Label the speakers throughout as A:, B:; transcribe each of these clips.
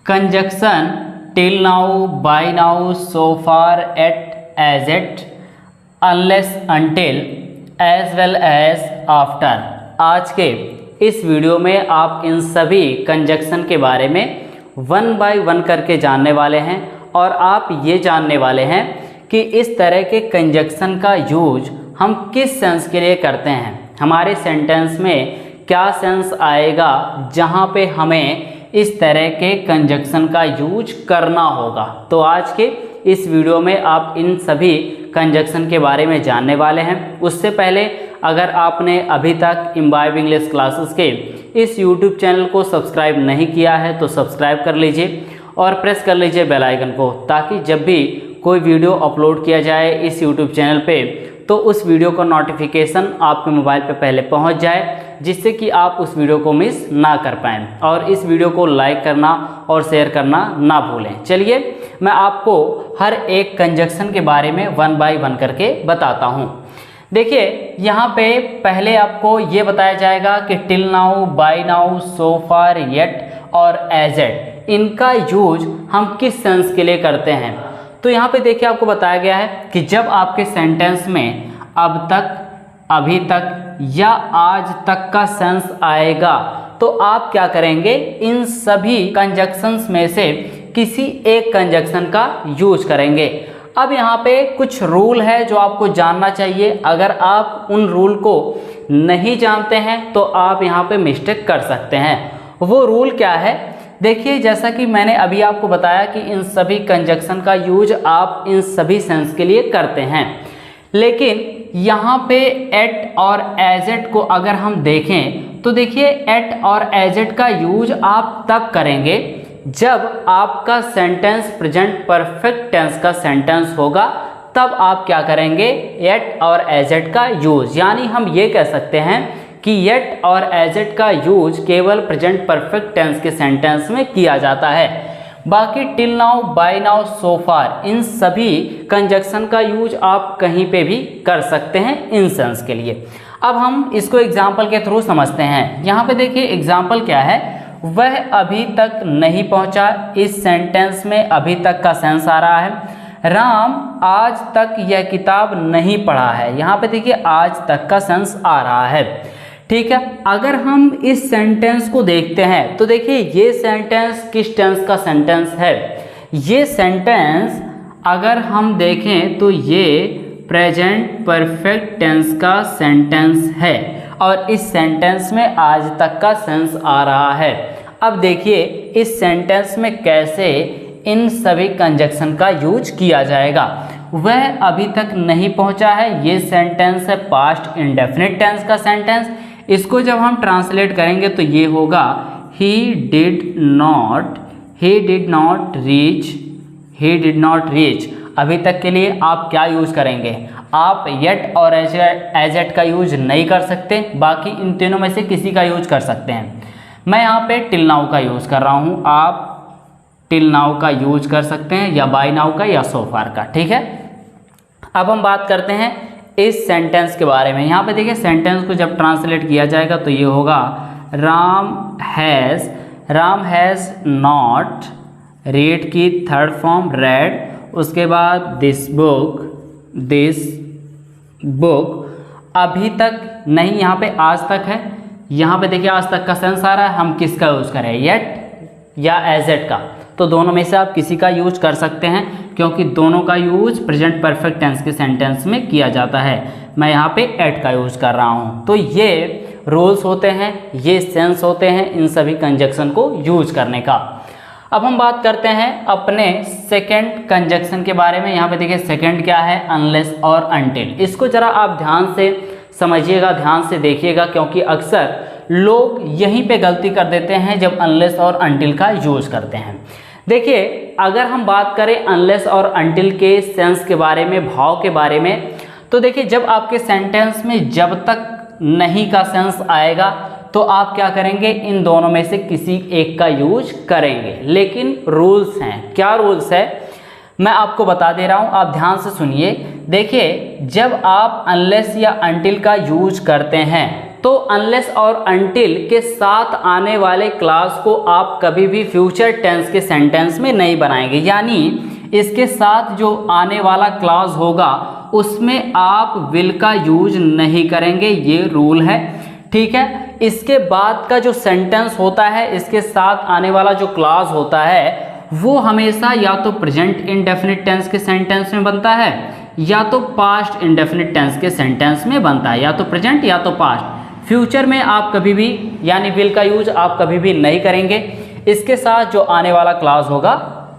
A: Conjunction till now, by now, so far, at, as at, unless, until, as well as, after. आज के इस video में आप इन सभी कंजक्शन के बारे में वन बाय वन करके जानने वाले हैं और आप ये जानने वाले हैं कि इस तरह के कंजक्शन का यूज हम किस सेंस के लिए करते हैं, हमारे सेंटेंस में क्या सेंस आएगा जहाँ पे हमें इस तरह के कंजक्शन का यूज करना होगा। तो आज के इस वीडियो में आप इन सभी कंजक्शन के बारे में जानने वाले हैं। उससे पहले अगर आपने अभी तक इम्बाइब इंग्लिश क्लासेस के इस यूट्यूब चैनल को सब्सक्राइब नहीं किया है तो सब्सक्राइब कर लीजिए और प्रेस कर लीजिए बेल आइकन को, ताकि जब भी कोई वीडियो अपलोड किया जाए इस यूट्यूब चैनल पे तो उस वीडियो का नोटिफिकेशन आपके मोबाइल पे पहले पहुंच जाए, जिससे कि आप उस वीडियो को मिस ना कर पाएँ। और इस वीडियो को लाइक करना और शेयर करना ना भूलें। चलिए मैं आपको हर एक कंजक्शन के बारे में वन बाय वन करके बताता हूँ। देखिए यहाँ पे पहले आपको ये बताया जाएगा कि till now, by now, so far, yet और एज एट, इनका यूज हम किस सेंस के लिए करते हैं। तो यहाँ पे देखिए आपको बताया गया है कि जब आपके सेंटेंस में अब तक, अभी तक या आज तक का सेंस आएगा तो आप क्या करेंगे, इन सभी कंजक्शंस में से किसी एक कंजक्शन का यूज करेंगे। अब यहाँ पे कुछ रूल है जो आपको जानना चाहिए। अगर आप उन रूल को नहीं जानते हैं तो आप यहाँ पे मिस्टेक कर सकते हैं। वो रूल क्या है, देखिए जैसा कि मैंने अभी आपको बताया कि इन सभी कंजक्शन का यूज आप इन सभी सेंस के लिए करते हैं, लेकिन यहाँ पे एट और एज एट को अगर हम देखें तो देखिए एट और एज एट का यूज आप तब करेंगे जब आपका सेंटेंस प्रेजेंट परफेक्ट टेंस का सेंटेंस होगा, तब आप क्या करेंगे, एट और एज एट का यूज। यानी हम ये कह सकते हैं कि येट और एज एट का यूज केवल प्रेजेंट परफेक्ट टेंस के सेंटेंस में किया जाता है। बाकी till now, by now, so फार, इन सभी कंजक्शन का यूज आप कहीं पे भी कर सकते हैं इन सेंस के लिए। अब हम इसको एग्जाम्पल के थ्रू समझते हैं। यहाँ पे देखिए एग्जाम्पल क्या है, वह अभी तक नहीं पहुंचा, इस सेंटेंस में अभी तक का सेंस आ रहा है। राम आज तक यह किताब नहीं पढ़ा है, यहाँ पे देखिए आज तक का सेंस आ रहा है। ठीक है, अगर हम इस सेंटेंस को देखते हैं तो देखिए ये सेंटेंस किस टेंस का सेंटेंस है। ये सेंटेंस अगर हम देखें तो ये प्रेजेंट परफेक्ट टेंस का सेंटेंस है और इस सेंटेंस में आज तक का सेंस आ रहा है। अब देखिए इस सेंटेंस में कैसे इन सभी कंजक्शन का यूज किया जाएगा। वह अभी तक नहीं पहुंचा है, ये सेंटेंस है पास्ट इंडेफिनिट टेंस का सेंटेंस। इसको जब हम ट्रांसलेट करेंगे तो ये होगा he did not reach। अभी तक के लिए आप क्या यूज करेंगे, आप yet और as yet का यूज नहीं कर सकते, बाकी इन तीनों में से किसी का यूज कर सकते हैं। मैं यहाँ पे टिल नाउ का यूज कर रहा हूँ, आप टिल नाउ का यूज कर सकते हैं या बाय नाउ का या सो फार का। ठीक है, अब हम बात करते हैं इस सेंटेंस के बारे में। यहाँ पे देखिए सेंटेंस को जब ट्रांसलेट किया जाएगा तो ये होगा राम हैज़ नॉट रीड की थर्ड फॉर्म रेड, उसके बाद दिस बुक अभी तक नहीं, यहाँ पे आज तक है। यहाँ पे देखिए आज तक का सेंस आ रहा है, हम किसका यूज़ करें, येट या एज एट का। तो दोनों में से आप किसी का यूज कर सकते हैं क्योंकि दोनों का यूज प्रेजेंट परफेक्ट टेंस के सेंटेंस में किया जाता है। मैं यहाँ पे एट का यूज कर रहा हूँ। तो ये रूल्स होते हैं, ये सेंस होते हैं इन सभी कंजक्शन को यूज करने का। अब हम बात करते हैं अपने सेकंड कंजक्शन के बारे में। यहाँ पे देखिए सेकंड क्या है, अनलेस और अनटिल। इसको जरा आप ध्यान से समझिएगा, ध्यान से देखिएगा, क्योंकि अक्सर लोग यहीं पे गलती कर देते हैं जब अनलेस और अनटिल का यूज करते हैं। देखिए अगर हम बात करें अनलेस और अनटिल के सेंस के बारे में, भाव के बारे में, तो देखिए जब आपके सेंटेंस में जब तक नहीं का सेंस आएगा तो आप क्या करेंगे, इन दोनों में से किसी एक का यूज करेंगे। लेकिन रूल्स हैं, क्या रूल्स है मैं आपको बता दे रहा हूं, आप ध्यान से सुनिए। देखिए जब आप अनलेस या अनटिल का यूज करते हैं तो अनलेस और अनटिल के साथ आने वाले क्लॉज को आप कभी भी फ्यूचर टेंस के सेंटेंस में नहीं बनाएंगे, यानी इसके साथ जो आने वाला क्लॉज होगा उसमें आप विल का यूज नहीं करेंगे, ये रूल है। ठीक है, इसके बाद का जो सेंटेंस होता है, इसके साथ आने वाला जो क्लॉज होता है वो हमेशा या तो प्रेजेंट इंडेफिनिट टेंस के सेंटेंस में बनता है या तो पास्ट इंडेफिनिट टेंस के सेंटेंस में बनता है, या तो प्रेजेंट या तो पास्ट। फ्यूचर में आप कभी भी यानी विल का यूज आप कभी भी नहीं करेंगे इसके साथ जो आने वाला क्लॉज होगा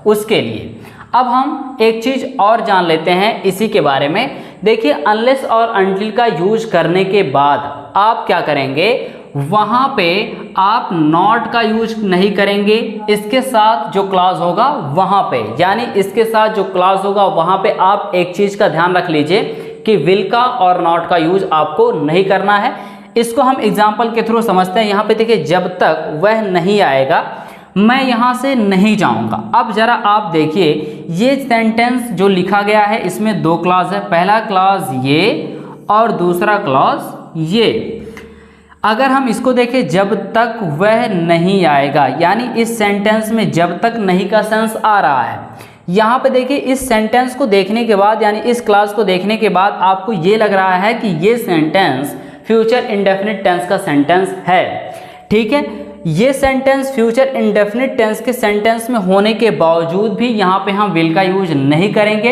A: उसके लिए। अब हम एक चीज़ और जान लेते हैं इसी के बारे में। देखिए, अनलेस और अनटिल का यूज करने के बाद आप क्या करेंगे, वहाँ पे आप नॉट का यूज नहीं करेंगे इसके साथ जो क्लॉज होगा वहाँ पे, यानी इसके साथ जो क्लॉज होगा वहाँ पे आप एक चीज़ का ध्यान रख लीजिए कि विल का और नॉट का यूज आपको नहीं करना है। इसको हम एग्जाम्पल के थ्रू समझते हैं। यहाँ पे देखिए, जब तक वह नहीं आएगा मैं यहाँ से नहीं जाऊँगा। अब ज़रा आप देखिए, ये सेंटेंस जो लिखा गया है इसमें दो क्लॉज है, पहला क्लॉज ये और दूसरा क्लॉज ये। अगर हम इसको देखें, जब तक वह नहीं आएगा, यानी इस सेंटेंस में जब तक नहीं का सेंस आ रहा है। यहाँ पे देखिए, इस सेंटेंस को देखने के बाद यानी इस क्लॉज को देखने के बाद आपको ये लग रहा है कि ये सेंटेंस फ्यूचर इंडेफिनिट टेंस का सेंटेंस है। ठीक है, ये सेंटेंस फ्यूचर इंडेफिनिट टेंस के सेंटेंस में होने के बावजूद भी यहाँ पे हम विल का यूज नहीं करेंगे,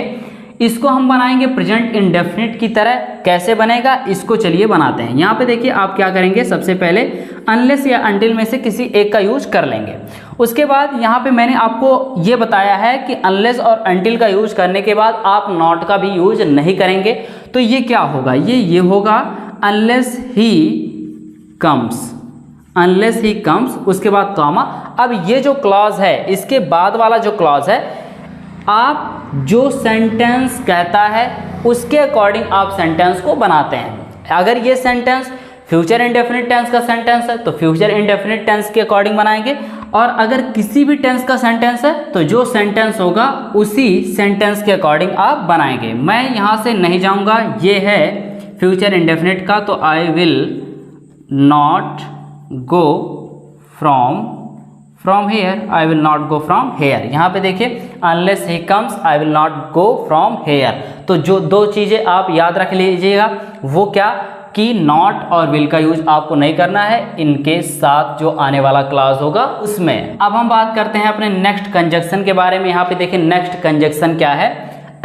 A: इसको हम बनाएंगे प्रेजेंट इंडेफिनिट की तरह। कैसे बनेगा इसको चलिए बनाते हैं। यहाँ पे देखिए, आप क्या करेंगे, सबसे पहले अनलेस या अनटिल में से किसी एक का यूज कर लेंगे। उसके बाद यहाँ पे मैंने आपको ये बताया है कि अनलेस और अनटिल का यूज करने के बाद आप नॉट का भी यूज नहीं करेंगे। तो ये क्या होगा, ये होगा unless he comes, unless he comes, उसके बाद कॉमा। अब ये जो क्लॉज है इसके बाद वाला जो क्लॉज है, आप जो सेंटेंस कहता है उसके अकॉर्डिंग आप सेंटेंस को बनाते हैं। अगर ये सेंटेंस फ्यूचर इंडेफिनिट टेंस का सेंटेंस है तो फ्यूचर इंडेफिनिट टेंस के अकॉर्डिंग बनाएंगे, और अगर किसी भी टेंस का सेंटेंस है तो जो सेंटेंस होगा उसी सेंटेंस के अकॉर्डिंग आप बनाएंगे। मैं यहाँ से नहीं जाऊँगा, ये है फ्यूचर इंडेफिनिट का, तो I will not go from here, I will not go from here. यहाँ पे देखिए, unless he comes I will not go from here. तो जो दो चीज़ें आप याद रख लीजिएगा, वो क्या कि नॉट और विल का यूज आपको नहीं करना है, इनके साथ जो आने वाला क्लॉज होगा उसमें। अब हम बात करते हैं अपने नेक्स्ट कंजक्शन के बारे में। यहाँ पे देखिए, नेक्स्ट कंजक्शन क्या है,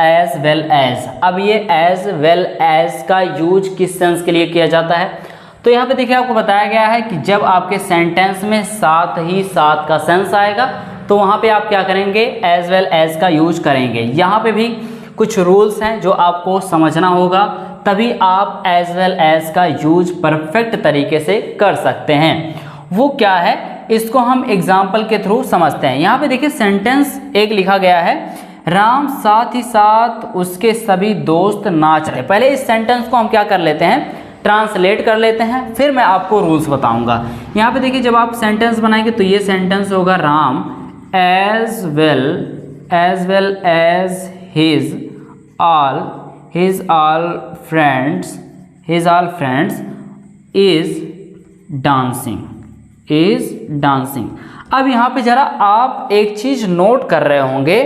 A: एज वेल एज। अब ये एज वेल एज का यूज किस सेंस के लिए किया जाता है, तो यहाँ पे देखिए आपको बताया गया है कि जब आपके सेंटेंस में साथ ही साथ का सेंस आएगा तो वहाँ पे आप क्या करेंगे, एज वेल एज का यूज करेंगे। यहाँ पे भी कुछ रूल्स हैं जो आपको समझना होगा, तभी आप एज वेल एज का यूज परफेक्ट तरीके से कर सकते हैं। वो क्या है, इसको हम एग्जाम्पल के थ्रू समझते हैं। यहाँ पे देखिए, सेंटेंस एक लिखा गया है, राम साथ ही साथ उसके सभी दोस्त नाच रहे। पहले इस सेंटेंस को हम क्या कर लेते हैं, ट्रांसलेट कर लेते हैं, फिर मैं आपको रूल्स बताऊंगा। यहाँ पे देखिए, जब आप सेंटेंस बनाएंगे तो ये सेंटेंस होगा, Ram as well as his all friends is dancing। अब यहाँ पे जरा आप एक चीज नोट कर रहे होंगे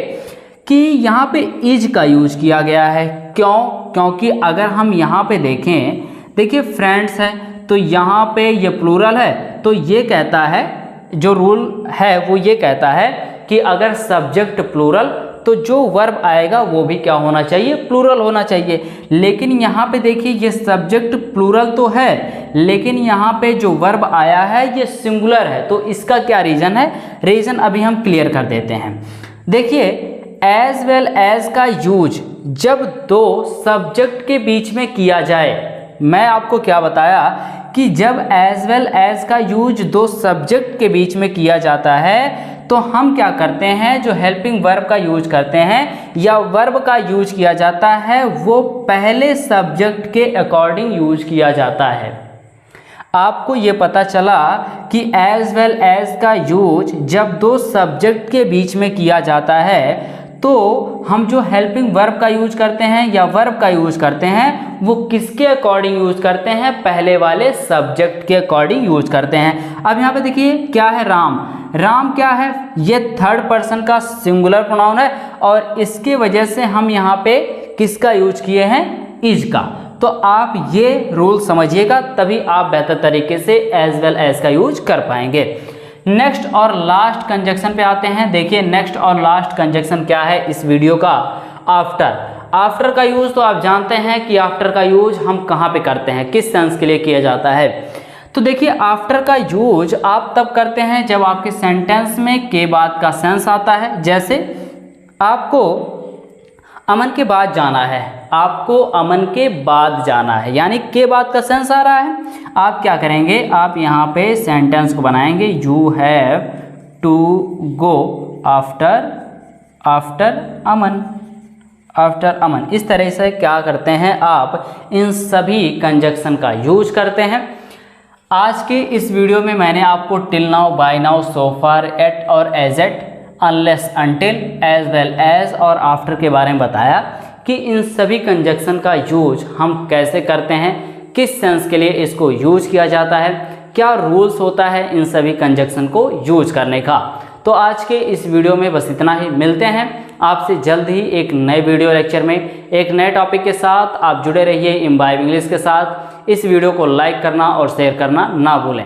A: कि यहाँ पे इज का यूज किया गया है। क्यों? क्योंकि अगर हम यहाँ पे देखें, देखिए फ्रेंड्स है तो यहाँ पे ये प्लूरल है, तो ये कहता है, जो रूल है वो ये कहता है कि अगर सब्जेक्ट प्लूरल तो जो वर्ब आएगा वो भी क्या होना चाहिए, प्लूरल होना चाहिए। लेकिन यहाँ पे देखिए, ये सब्जेक्ट प्लूरल तो है लेकिन यहाँ पे जो वर्ब आया है ये सिंगुलर है। तो इसका क्या रीज़न है, रीज़न अभी हम क्लियर कर देते हैं। देखिए, एज वेल एज का यूज जब दो सब्जेक्ट के बीच में किया जाए, मैं आपको क्या बताया कि जब एज वेल एज का यूज दो सब्जेक्ट के बीच में किया जाता है तो हम क्या करते हैं, जो हेल्पिंग वर्ब का यूज करते हैं या वर्ब का यूज किया जाता है वो पहले सब्जेक्ट के अकॉर्डिंग यूज किया जाता है। आपको ये पता चला कि एज वेल एज का यूज जब दो सब्जेक्ट के बीच में किया जाता है तो हम जो हेल्पिंग वर्ब का यूज करते हैं या वर्ब का यूज करते हैं वो किसके अकॉर्डिंग यूज करते हैं, पहले वाले सब्जेक्ट के अकॉर्डिंग यूज करते हैं। अब यहाँ पे देखिए क्या है, राम। राम क्या है, ये थर्ड पर्सन का सिंगुलर प्रोनाउन है और इसके वजह से हम यहाँ पे किसका यूज किए हैं, इज का। तो आप ये रूल समझिएगा, तभी आप बेहतर तरीके से एज वेल एज का यूज कर पाएंगे। नेक्स्ट और लास्ट कंजक्शन पे आते हैं। देखिए नेक्स्ट और लास्ट कंजक्शन क्या है इस वीडियो का, आफ्टर। आफ्टर का यूज तो आप जानते हैं कि आफ्टर का यूज हम कहाँ पे करते हैं, किस सेंस के लिए किया जाता है। तो देखिए आफ्टर का यूज आप तब करते हैं जब आपके सेंटेंस में के बाद का सेंस आता है। जैसे आपको अमन के बाद जाना है, आपको अमन के बाद जाना है, यानी के बाद का सेंस आ रहा है। आप क्या करेंगे, आप यहाँ पे सेंटेंस को बनाएंगे, you have to go after Aman, after Aman. इस तरह से क्या करते हैं, आप इन सभी कंजक्शन का यूज करते हैं। आज के इस वीडियो में मैंने आपको till now, by now, so far, at और as at, unless, until, as well as और आफ्टर के बारे में बताया कि इन सभी कंजक्शन का यूज हम कैसे करते हैं, किस सेंस के लिए इसको यूज किया जाता है, क्या रूल्स होता है इन सभी कंजक्शन को यूज करने का। तो आज के इस वीडियो में बस इतना ही। मिलते हैं आपसे जल्द ही एक नए वीडियो लेक्चर में एक नए टॉपिक के साथ। आप जुड़े रहिए इम्बाइब इंग्लिश के साथ। इस वीडियो को लाइक करना और शेयर करना ना भूलें।